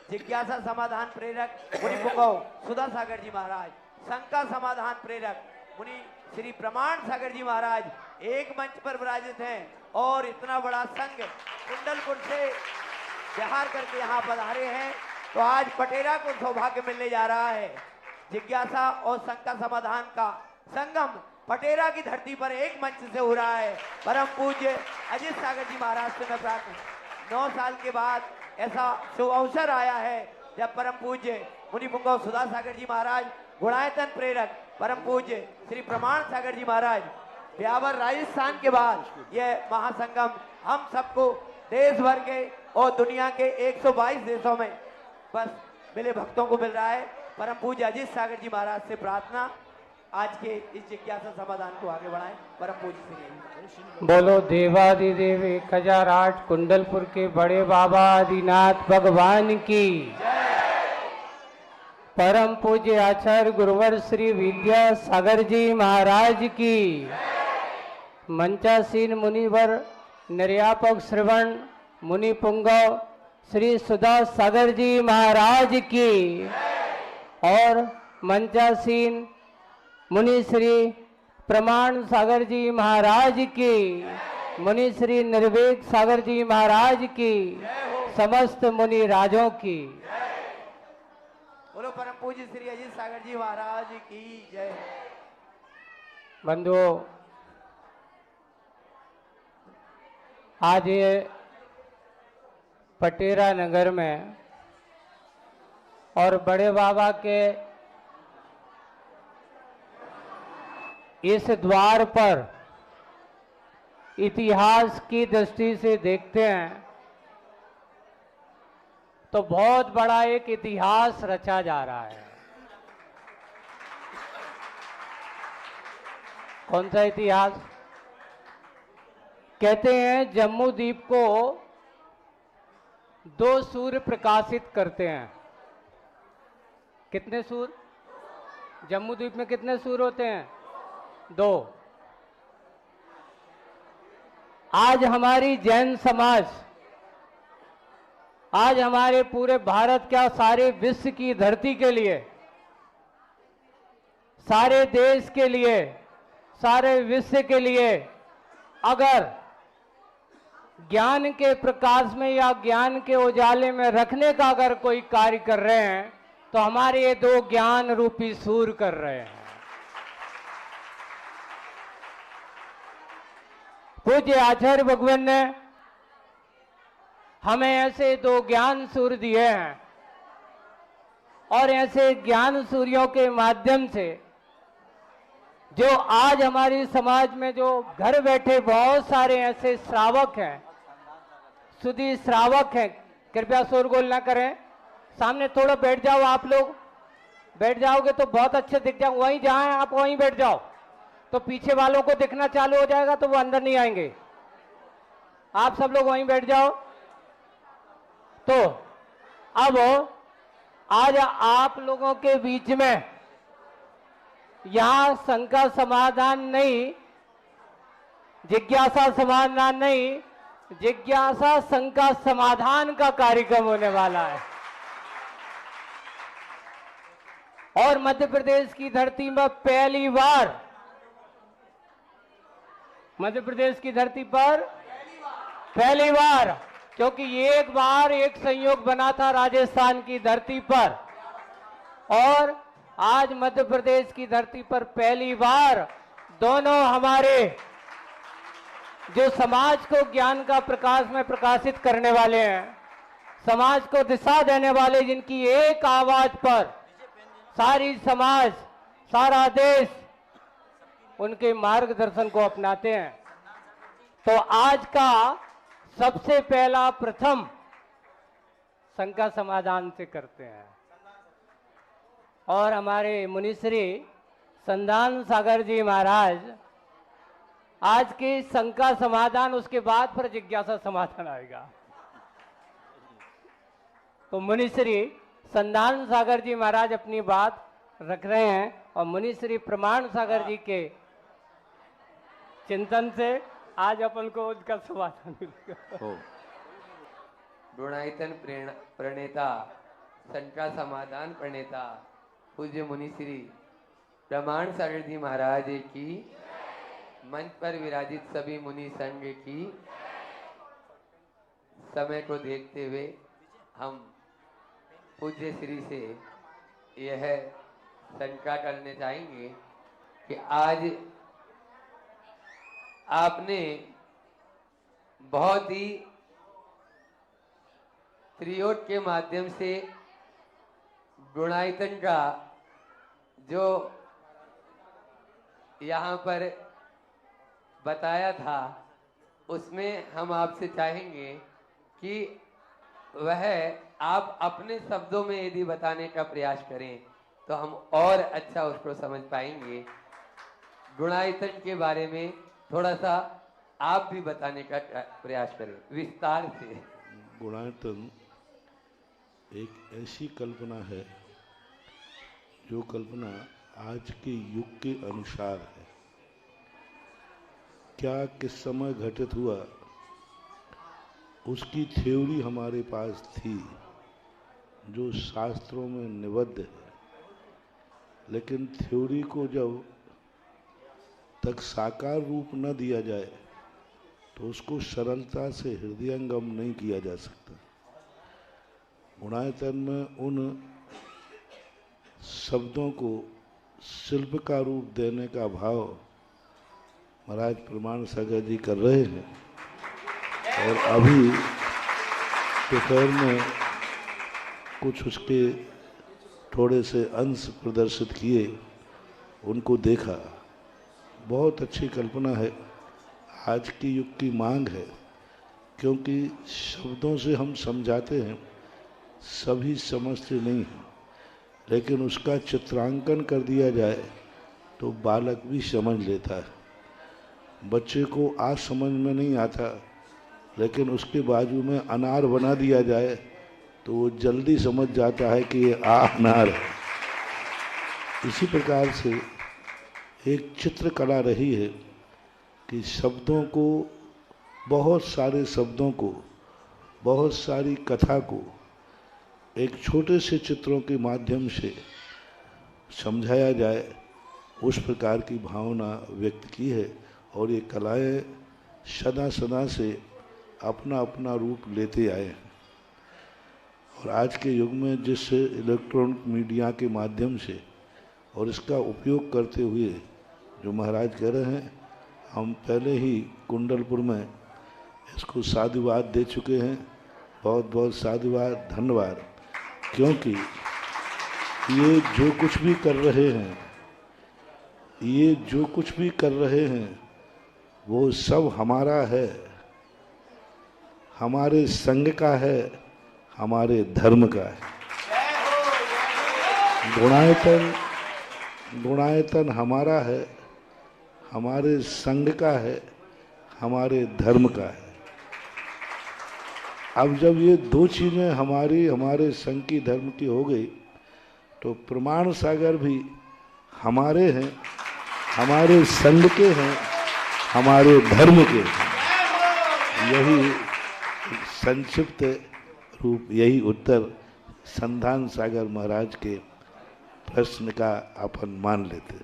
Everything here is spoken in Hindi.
जिज्ञासा समाधान प्रेरक मुनि पुंगव सुधा सागर जी महाराज, शंका समाधान प्रेरक मुनि श्री प्रमाण सागर जी महाराज एक मंच पर विराजित हैं और इतना बड़ा संघ कुंडलपुर से बिहार करके यहाँ पधारे हैं। तो आज पटेरा को सौभाग्य मिलने जा रहा है। जिज्ञासा और शंका समाधान का संगम पटेरा की धरती पर एक मंच से हो रहा है। परम पूज्य अजित सागर जी महाराज से मैं प्रार्थना, 9 साल के बाद ऐसा शुभ अवसर आया है जब परम पूज्य मुनि पुंगव सुधा सागर जी महाराज, गुणायतन प्रेरक परम पूज्य श्री प्रमाण सागर जी महाराज ब्यावर राजस्थान के बाद यह महासंगम हम सबको देश भर के और दुनिया के 122 देशों में बस मिले भक्तों को मिल रहा है। परम पूज्य अजित सागर जी महाराज से प्रार्थना आज के इस जिज्ञासा समाधान को आगे बढ़ाएं। परम पूज्य श्री बोलो देवादिदेव 1008 कुंडलपुर के बड़े बाबा आदिनाथ भगवान की, परम पूज्य आचार्य गुरुवर श्री विद्या सागर जी महाराज की, मंचासीन मुनिवर निर्यापक श्रवण मुनि पुंगव श्री सुधा सागर जी महाराज की, और मंचासीन मुनि श्री प्रमाण सागर जी महाराज की, मुनि श्री निर्वेक सागर जी महाराज की, समस्त मुनि राजों की। बोलो परम पूज्य श्री अजित सागर जी महाराज की जय। बंधुओं, आज ये पटेरा नगर में और बड़े बाबा के इस द्वार पर इतिहास की दृष्टि से देखते हैं तो बहुत बड़ा एक इतिहास रचा जा रहा है। कौन सा इतिहास? कहते हैं जम्मू द्वीप को 2 सूर्य प्रकाशित करते हैं। कितने सूर्य? जम्मू द्वीप में कितने सूर्य होते हैं? 2। आज हमारी जैन समाज, आज हमारे पूरे भारत क्या सारे विश्व की धरती के लिए, सारे देश के लिए, सारे विश्व के लिए अगर ज्ञान के प्रकाश में या ज्ञान के उजाले में रखने का अगर कोई कार्य कर रहे हैं तो हमारे ये 2 ज्ञान रूपी सूर्य कर रहे हैं। पूज्य आचार्य भगवान ने हमें ऐसे 2 ज्ञान सूर्य दिए हैं और ऐसे ज्ञान सूर्यों के माध्यम से जो आज हमारी समाज में जो घर बैठे बहुत सारे ऐसे श्रावक हैं, सुधी श्रावक हैं, कृपया शोरगुल ना करें, सामने थोड़ा बैठ जाओ। आप लोग बैठ जाओगे तो बहुत अच्छे दिख जाओ, वहीं जहां आप वहीं बैठ जाओ तो पीछे वालों को दिखना चालू हो जाएगा तो वो अंदर नहीं आएंगे। आप सब लोग वहीं बैठ जाओ। तो अब आज आप लोगों के बीच में यहां शंका समाधान नहीं, जिज्ञासा समाधान नहीं, जिज्ञासा शंका समाधान का कार्यक्रम होने वाला है। और मध्य प्रदेश की धरती में पहली बार, मध्य प्रदेश की धरती पर पहली बार, क्योंकि एक बार एक संयोग बना था राजस्थान की धरती पर, और आज मध्य प्रदेश की धरती पर पहली बार दोनों हमारे जो समाज को ज्ञान का प्रकाश में प्रकाशित करने वाले हैं, समाज को दिशा देने वाले, जिनकी एक आवाज पर सारी समाज, सारा देश उनके मार्गदर्शन को अपनाते हैं। तो आज का सबसे पहला प्रथम शंका समाधान से करते हैं और हमारे मुनिश्री संधान सागर जी महाराज आज की शंका समाधान, उसके बाद फिर जिज्ञासा समाधान आएगा। तो मुनिश्री संधान सागर जी महाराज अपनी बात रख रहे हैं और मुनिश्री प्रमाण सागर जी के चिंतन से आज अपन को उसका समाधान मिलेगा। गुणायतन प्रणेता संत का समाधान प्रणेता पूज्य मुनि श्री प्रमाण सागर जी महाराज की, मंच पर विराजित सभी मुनि संघ की, समय को देखते हुए हम पूज्य श्री से यह शंका करने चाहेंगे कि आज आपने बहुत ही त्रियोट के माध्यम से गुणायतन का जो यहाँ पर बताया था, उसमें हम आपसे चाहेंगे कि वह आप अपने शब्दों में यदि बताने का प्रयास करें तो हम और अच्छा उसको समझ पाएंगे। गुणायतन के बारे में थोड़ा सा आप भी बताने का प्रयास करें विस्तार से। गुणायतन एक ऐसी कल्पना है जो कल्पना आज के युग के अनुसार है। क्या किस समय घटित हुआ उसकी थ्योरी हमारे पास थी जो शास्त्रों में निबद्ध है, लेकिन थ्योरी को जब तक साकार रूप न दिया जाए तो उसको सरलता से हृदयंगम नहीं किया जा सकता। गुणायतन में उन शब्दों को शिल्प का रूप देने का भाव महाराज प्रमाण सागर जी कर रहे हैं और अभी दोपहर में कुछ उसके थोड़े से अंश प्रदर्शित किए, उनको देखा। बहुत अच्छी कल्पना है, आज की युग की मांग है, क्योंकि शब्दों से हम समझाते हैं, सभी समझते नहीं हैं, लेकिन उसका चित्रांकन कर दिया जाए तो बालक भी समझ लेता है। बच्चे को आज समझ में नहीं आता, लेकिन उसके बाजू में अनार बना दिया जाए तो वो जल्दी समझ जाता है कि ये अनार है। इसी प्रकार से एक चित्रकला रही है कि शब्दों को, बहुत सारे शब्दों को, बहुत सारी कथा को एक छोटे से चित्रों के माध्यम से समझाया जाए, उस प्रकार की भावना व्यक्त की है। और ये कलाएं सदा सदा से अपना अपना रूप लेते आए हैं। और आज के युग में जिस इलेक्ट्रॉनिक मीडिया के माध्यम से और इसका उपयोग करते हुए जो महाराज कह रहे हैं, हम पहले ही कुंडलपुर में इसको साधुवाद दे चुके हैं। बहुत बहुत साधुवाद, धन्यवाद। क्योंकि ये जो कुछ भी कर रहे हैं, ये जो कुछ भी कर रहे हैं वो सब हमारा है, हमारे संघ का है, हमारे धर्म का है। गुणायतन हमारा है, हमारे संघ का है, हमारे धर्म का है। अब जब ये दो चीजें हमारे संघ की, धर्म की हो गई तो प्रमाण सागर भी हमारे हैं, हमारे संघ के हैं, हमारे धर्म के हैं। यही संक्षिप्त रूप, यही उत्तर संधान सागर महाराज के प्रश्न का अपन मान लेते।